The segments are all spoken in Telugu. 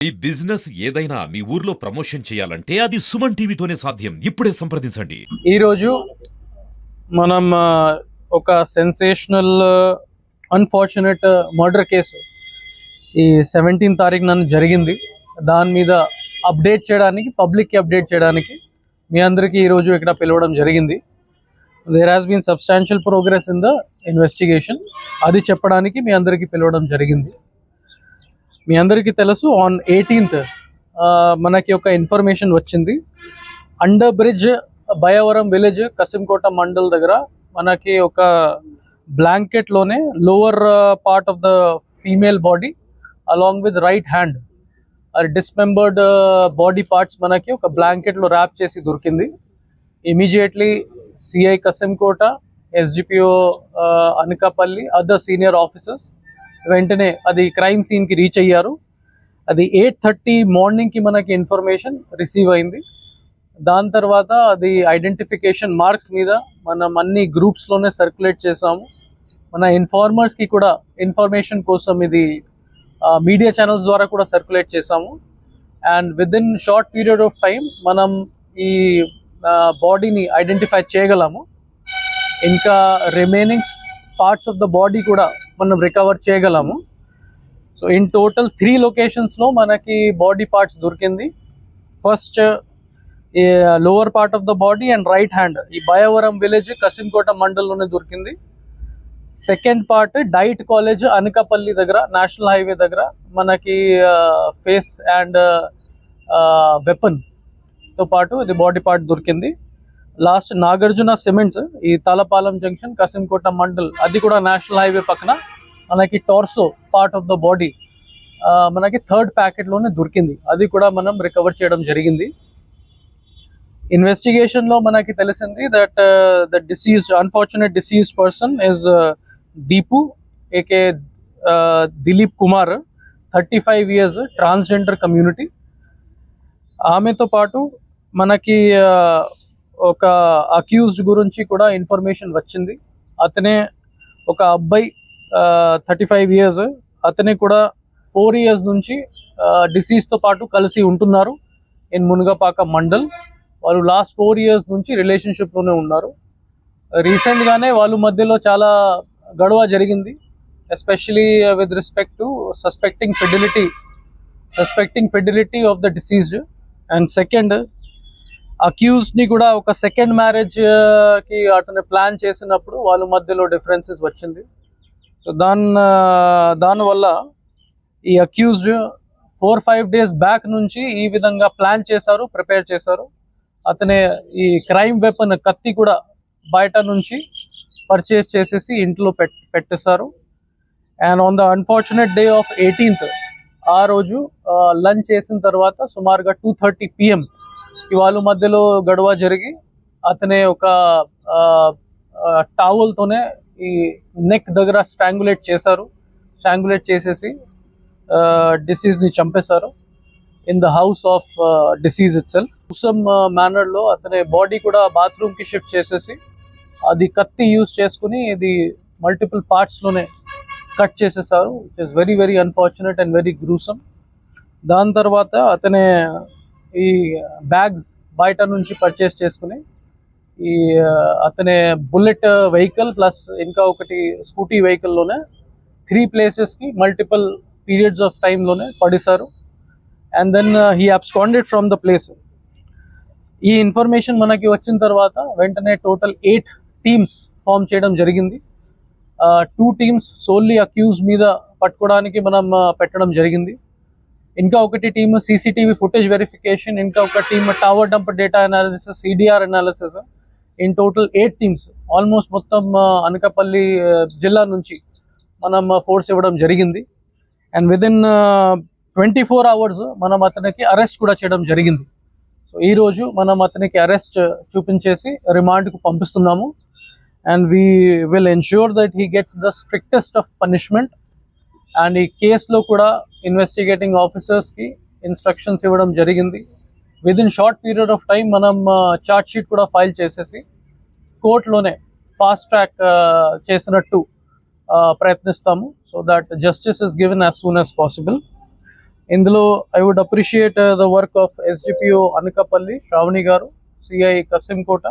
ఈ బిజినెస్ ఏదైనా మీ ఊర్లో ప్రమోషన్ చేయాలంటే అది సుమన్ టీవీతోనే సాధ్యం. ఇప్పుడే సంప్రదించండి. ఈరోజు మనం ఒక సెన్సేషనల్ అన్ఫార్చునేట్ మర్డర్ కేసు ఈ 17 తారీఖున జరిగింది. దాని మీద అప్డేట్ చేయడానికి, పబ్లిక్కి అప్డేట్ చేయడానికి మీ అందరికీ ఈరోజు ఇక్కడ పిలవడం జరిగింది. There has been substantial progress in the investigation. అది చెప్పడానికి మీ అందరికీ పిలవడం జరిగింది. మీ అందరికీ తెలుసు, ఆన్ 18th మనకి ఒక ఇన్ఫర్మేషన్ వచ్చింది. Under bridge Bayavaram village Kasimkota mandal దగ్గర మనకి ఒక బ్లాంకెట్లోనే lower part of the female body along with right hand dismembered body parts మనకి ఒక బ్లాంకెట్లో ర్యాప్ చేసి దొరికింది. Immediately CI Kasimkota, SDPO Anakapalli, other senior officers వెంటనే అది క్రైమ్ సీన్కి రీచ్ అయ్యారు. అది 8:30 మార్నింగ్కి మనకి ఇన్ఫర్మేషన్ రిసీవ్ అయింది. దాని తర్వాత అది ఐడెంటిఫికేషన్ మార్క్స్ మీద మనం అన్ని గ్రూప్స్లోనే సర్క్యులేట్ చేసాము. మన ఇన్ఫార్మర్స్కి కూడా ఇన్ఫర్మేషన్ కోసం ఇది మీడియా ఛానల్స్ ద్వారా కూడా సర్క్యులేట్ చేసాము. And with in short period of time మనం ఈ బాడీని ఐడెంటిఫై చేయగలము. ఇంకా remaining parts of the body కూడా మనం రికవర్ చేయగలము. సో ఇన్ టోటల్ 3 లొకేషన్స్లో మనకి బాడీ పార్ట్స్ దొరికింది. ఫస్ట్ ఈ lower part of the body and right hand ఈ బయవరం విలేజ్ కసింకోట మండల్లోనే దొరికింది. Second part diet college Anakapalli దగ్గర, నేషనల్ హైవే దగ్గర మనకి ఫేస్ అండ్ వెపన్తో పాటు ఇది బాడీ పార్ట్ దొరికింది. లాస్ట్ నాగార్జున సిమెంట్స్ ఈ తలపాలెం జంక్షన్ కసింకోట మండల్, అది కూడా నేషనల్ హైవే పక్కన మనకి torso part of the body మనకి థర్డ్ ప్యాకెట్లోనే దొరికింది. అది కూడా మనం రికవర్ చేయడం జరిగింది. ఇన్వెస్టిగేషన్లో మనకి తెలిసింది that the diseased unfortunate deceased person is Deepu AK Dilip Kumar, 35 years, transgender community. ఆమెతో పాటు మనకి ఒక అక్యూజ్డ్ గురించి కూడా ఇన్ఫర్మేషన్ వచ్చింది. అతనే ఒక అబ్బాయి 35 years, అతనే కూడా 4 years నుంచి డిసీజ్తో పాటు కలిసి ఉంటున్నారు ఇన్ మునగపాక మండల్. వాళ్ళు లాస్ట్ 4 years నుంచి రిలేషన్షిప్లోనే ఉన్నారు. రీసెంట్గానే వాళ్ళ మధ్యలో చాలా గొడవ జరిగింది, especially with respect to suspecting fidelity of the deceased. And second, అక్యూజ్డ్ని కూడా ఒక సెకండ్ మ్యారేజ్కి అతను ప్లాన్ చేసినప్పుడు వాళ్ళ మధ్యలో డిఫరెన్సెస్ వచ్చింది. సో దానివల్ల ఈ అక్యూజ్డ్ 4-5 days బ్యాక్ నుంచి ఈ విధంగా ప్లాన్ చేశారు, ప్రిపేర్ చేశారు. అతనే ఈ క్రైమ్ వెపన్ కత్తి కూడా బయట నుంచి పర్చేస్ చేసేసి ఇంట్లో పెట్టేశారు. And on the unfortunate day of 18th ఆ రోజు లంచ్ చేసిన తర్వాత సుమారుగా 2:30 PM వాళ్ళ మధ్యలో గొడవ జరిగి అతనే ఒక టావల్తోనే ఈ నెక్ దగ్గర స్ట్రాంగులేట్ చేసేసి డిసీజ్ని చంపేశారు in the house of deceased itself. Some మేనర్లో అతని బాడీ కూడా బాత్రూమ్కి షిఫ్ట్ చేసేసి అది కత్తి యూజ్ చేసుకుని ఇది మల్టిపుల్ పార్ట్స్లోనే కట్ చేసేసారు, which is very very unfortunate and very gruesome. దాని తర్వాత అతనే ఈ బ్యాగ్స్ బయట నుంచి పర్చేస్ చేసుకుని ఈ అతనే బుల్లెట్ వెహికల్ ప్లస్ ఇంకా ఒకటి స్కూటీ వెహికల్లోనే 3 places-కి మల్టిపుల్ పీరియడ్స్ ఆఫ్ టైంలోనే పడేశారు. And then he absconded from the place. ఈ ఇన్ఫర్మేషన్ మనకి వచ్చిన తర్వాత వెంటనే టోటల్ 8 teams ఫామ్ చేయడం జరిగింది. 2 teams సోల్లీ అక్యూజ్ మీద పట్టుకోవడానికి మనం పెట్టడం జరిగింది. ఇంకా ఒకటి టీమ్ సీసీటీవీ ఫుటేజ్ వెరిఫికేషన్, ఇంకా ఒక team tower dump data analysis, CDR analysis. In total 8 teams almost మొత్తం అనకాపల్లి జిల్లా నుంచి మనం ఫోర్స్ ఇవ్వడం జరిగింది. అండ్ విదిన్ 24 hours మనం అతనికి అరెస్ట్ కూడా చేయడం జరిగింది. సో ఈరోజు మనం అతనికి అరెస్ట్ చూపించేసి రిమాండ్కు పంపిస్తున్నాము. And we will ensure that he gets the strictest of punishment. And ఈ కేసులో కూడా ఇన్వెస్టిగేటింగ్ ఆఫీసర్స్కి ఇన్స్ట్రక్షన్స్ ఇవ్వడం జరిగింది. Within short period of time మనం ఛార్జ్ షీట్ కూడా ఫైల్ చేసేసి కోర్టులోనే ఫాస్ట్ ట్రాక్ చేసినట్టు ప్రయత్నిస్తాము, so that justice is given as soon as possible. ఇందులో I would appreciate the work of SDPO Anakapalli Sravani garu, CI Kasimkota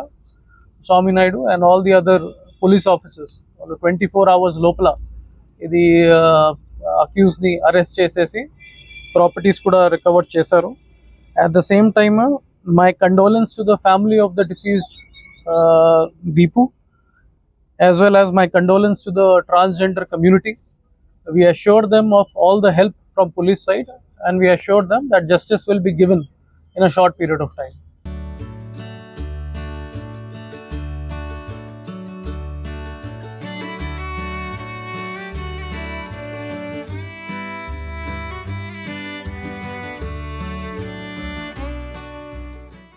Swamy Naidu and all the other police officers. వాళ్ళు 24 hours లోపల ఇది అక్యూజ్ని అరెస్ట్ చేసేసి ప్రాపర్టీస్ కూడా రికవర్ చేశారు. At the same time my condolence to the family of the diseased Deepu, as well as my condolence to the transgender community. We assure them of all the help from police side and we assure them that justice will be given in a short period of time.